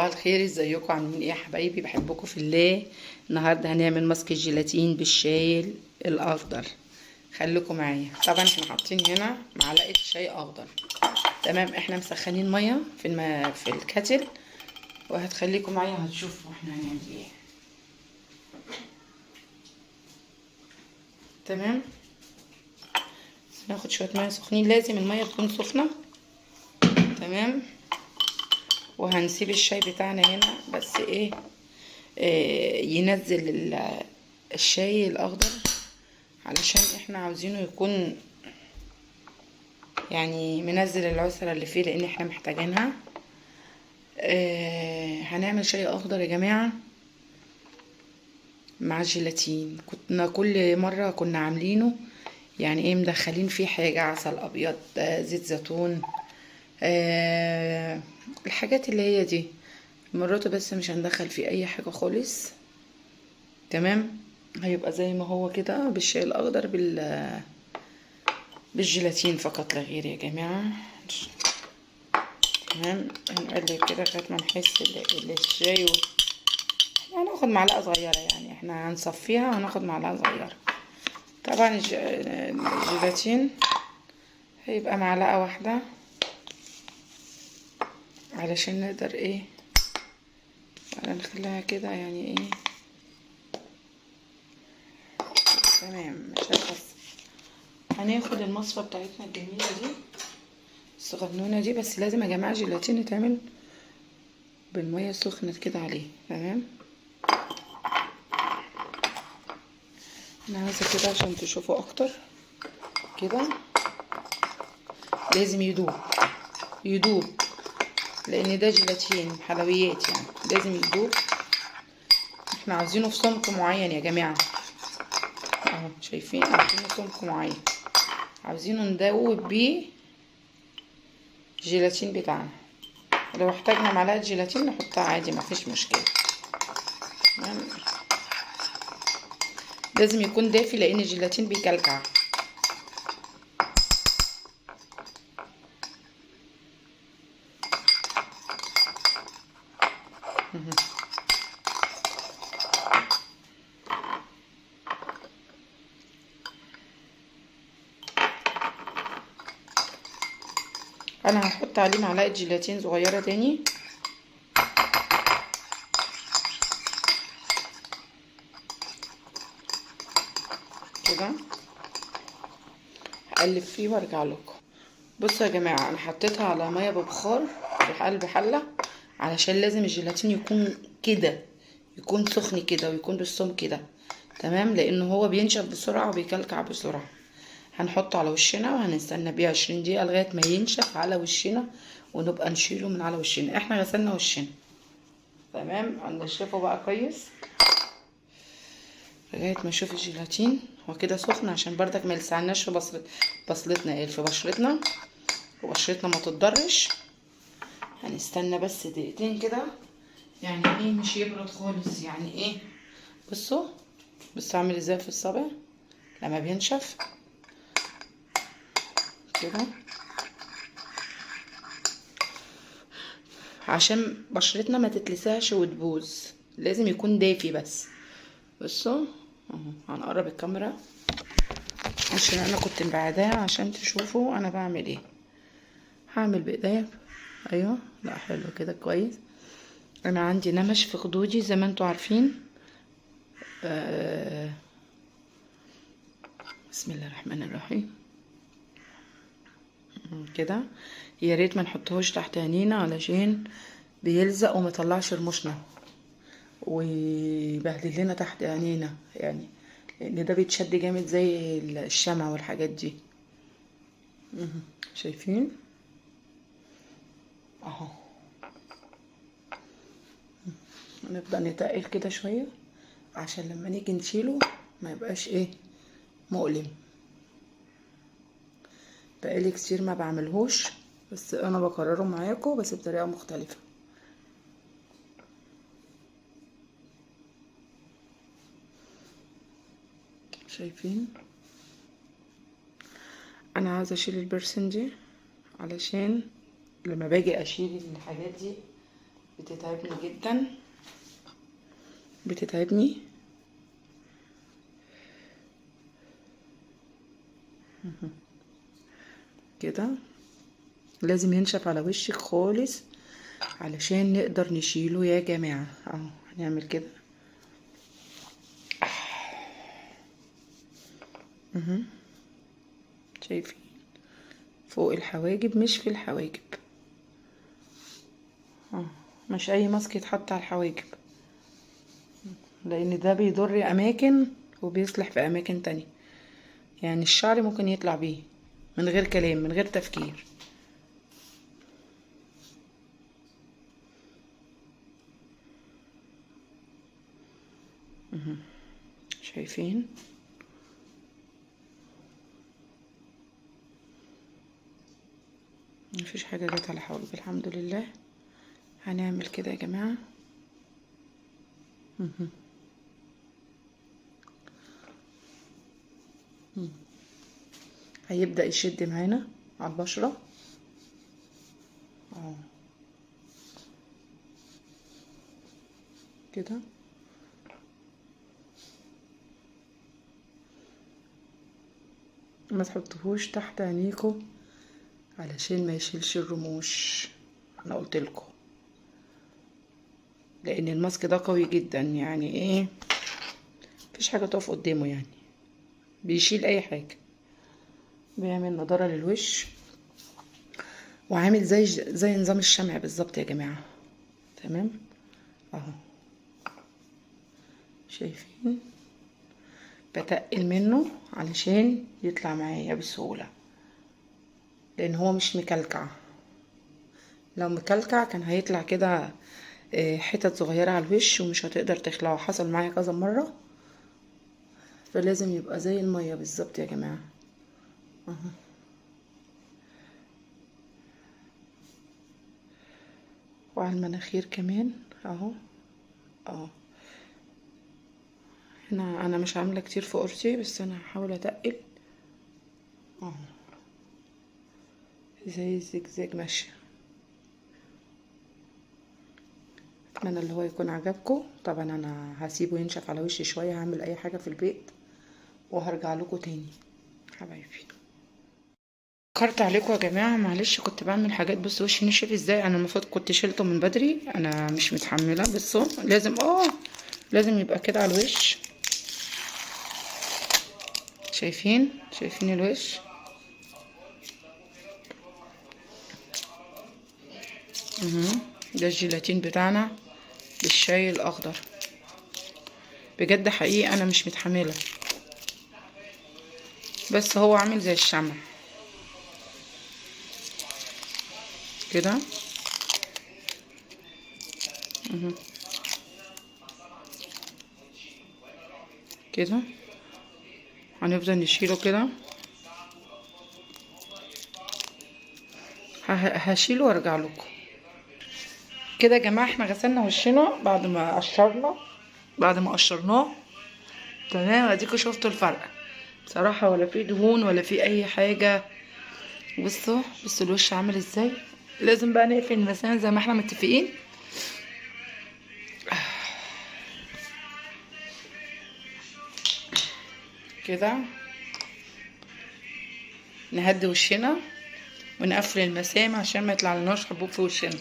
الخير، ازيكم عاملين ايه يا حبايبي؟ بحبكم في الله. النهارده هنعمل ماسك الجيلاتين بالشاي الاخضر. خليكم معايا. طبعا احنا حاطين هنا معلقه شاي اخضر. تمام. احنا مسخنين ميه في الكاتل، وهتخليكم معايا هتشوفوا احنا هنعمل ايه. تمام. ناخد شويه ميه سخنين، لازم الميه تكون سخنه. تمام. وهنسيب الشاي بتاعنا هنا بس ايه، ينزل الشاي الاخضر، علشان احنا عاوزينه يكون يعني منزل العسرة اللي فيه، لان احنا محتاجينها. هنعمل شاي اخضر يا جماعة مع الجيلاتين. كنا كل مرة كنا عاملينه يعني ايه، مدخلين فيه حاجة، عسل ابيض، زيت زيتون، الحاجات اللي هي دي. مرته بس مش هندخل فيه اي حاجة خالص. تمام. هيبقى زي ما هو كده بالشاي الاخضر بالجيلاتين فقط لا غير يا جماعة. تمام. هنقلب كده لغاية ما نحس الشاي هناخد معلقة صغيرة، يعني احنا هنصفيها وهناخد معلقة صغيرة. طبعا الجيلاتين هيبقى معلقة واحدة علشان نقدر ايه، نخليها كده يعني ايه. تمام. مش هنقص. هناخد المصفى بتاعتنا الجميلة دي الصغنونة دي، بس لازم يا جماعة الجيلاتين يتعمل بالمية السخنة كده عليه. تمام. انا عايزة كده عشان تشوفوا اكتر كده. لازم يدوب لان ده جيلاتين حلويات، يعني لازم يدوب. احنا عاوزينه في سمك معين يا جماعة اهو، شايفين؟ عاوزينه سمك معين، عاوزينه ندوب بيه الجيلاتين بتاعنا. لو احتاجنا معلقة جيلاتين نحطها عادي، مفيش مشكلة. تمام. لازم يكون دافي لان الجيلاتين بيكلكع. انا هحط عليه معلقة جيلاتين صغيرة تاني كده، هقلب فيه وارجع لكم. بصوا يا جماعة، انا حطيتها على مية ببخار في قلب حلة، علشان لازم الجيلاتين يكون كده، يكون سخن كده ويكون بالسم كده. تمام. لانه هو بينشف بسرعة وبيكلكع بسرعة. هنحطه على وشنا وهنستنى بيه 20 دقيقة لغاية ما ينشف على وشنا، ونبقى نشيله من على وشنا. احنا غسلنا وشنا. تمام. هنشفه بقى كويس لغاية ما نشوف الجيلاتين هو كده سخن، عشان بردك ما يلسعناش في بصلتنا ايه، في بشرتنا، وبشرتنا ما تتضرش. هنستنى بس دقيقتين كده، يعني ايه مش يبرد خالص، يعني ايه. بصوا عامل ازاي في الصابع لما بينشف كده، عشان بشرتنا ما تتلسعش وتبوظ. لازم يكون دافي بس. بصوا اهو. هنقرب الكاميرا عشان انا كنت مبعداها عشان تشوفوا انا بعمل ايه. هعمل بايديا. ايوه. لا حلو كده كويس. انا عندي نمش في خدودي زي ما انتوا عارفين. بسم الله الرحمن الرحيم. كده يا ريت ما نحطهوش تحت عينينا علشان بيلزق وما يطلعش رموشنا ويبهدل لنا تحت عينينا، يعني لان ده بيتشد جامد زي الشمع والحاجات دي. شايفين اهو. نبدأ نتقل كده شوية عشان لما نيجي نشيله ما يبقاش ايه، مؤلم. بقالي كتير ما بعملهوش، بس انا بكرره معاكم بس بطريقة مختلفة. شايفين؟ انا عايزة اشيل البرسن دي علشان لما باجي اشيل الحاجات دي بتتعبني جدا، بتتعبني. كده لازم ينشف على وشك خالص علشان نقدر نشيله يا جماعة. اهو هنعمل كده. شايفين فوق الحواجب مش في الحواجب. مش اي ماسك يتحط على الحواجب، لان ده بيضر اماكن وبيصلح في اماكن تانية. يعني الشعر ممكن يطلع بيه من غير كلام، من غير تفكير. شايفين؟ مفيش حاجة جت على حواجب الحمد لله. هنعمل كده يا جماعة. هيبدأ يشد معانا على البشرة اهو كده. ما تحطوهوش تحت عينيكوا علشان ما يشيلش الرموش، انا قلت لكم، لان الماسك ده قوي جدا. يعني ايه، مفيش حاجه تقف قدامه، يعني بيشيل اي حاجه، بيعمل نضاره للوش، وعامل زي نظام الشمع بالظبط يا جماعه. تمام اهو. شايفين؟ بتقل منه علشان يطلع معايا بسهوله، لان هو مش مكلكع. لو مكلكع كان هيطلع كده حتت صغيره على الوش ومش هتقدر تخلعه. حصل معايا كذا مره. فلازم يبقى زي الميه بالظبط يا جماعه اهو. وعلى المناخير كمان اهو. اه هنا انا مش عامله كتير في قرصي، بس انا هحاول اتقل اهو زي الزجزاج ماشيه. اتمنى اللي هو يكون عجبكم. طبعا انا هسيبه ينشف على وشي شويه، هعمل اي حاجه في البيت وهرجع لكم تاني حبايبي. فكرت عليكم يا جماعه، معلش كنت بعمل حاجات. بصوا وشي نشف ازاي، انا المفروض كنت شيلته من بدري، انا مش متحمله. بصوا لازم يبقى كده على الوش. شايفين الوش؟ ده الجيلاتين بتاعنا بالشاي الاخضر. بجد حقيقي انا مش متحمله، بس هو عامل زي الشمع كده. كده هنفضل نشيله كده. هشيله وارجع لكم. كده يا جماعه احنا غسلنا وشنا بعد ما قشرناه. تمام، اديكوا شفتوا الفرق بصراحه، ولا في دهون ولا في اي حاجه. بصوا الوش عامل ازاي. لازم بقى نقفل المسام زي ما احنا متفقين. كده نهدي وشنا ونقفل المسام عشان ما يطلع لناش حبوب في وشنا.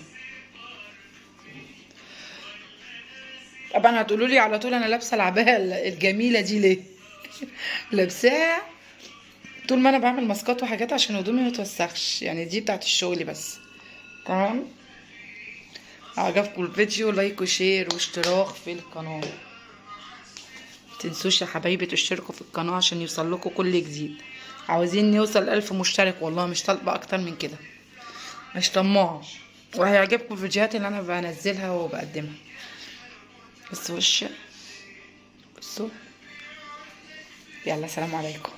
طبعا هتقولوا لي على طول انا لابسه العبايه الجميله دي ليه؟ لابساها طول ما انا بعمل ماسكات وحاجات عشان هدومي ما توسخش، يعني دي بتاعت الشغل بس. تمام. عجبكم الفيديو لايك وشير واشتراك في القناه. متنسوش يا حبايبي تشتركوا في القناه عشان يوصلكوا كل جديد. عاوزين نوصل 1000 مشترك، والله مش طالبه اكتر من كده، مش طماعه. وهيعجبكم الفيديوهات اللي انا بنزلها وبقدمها. بصوا يلا سلام عليكم.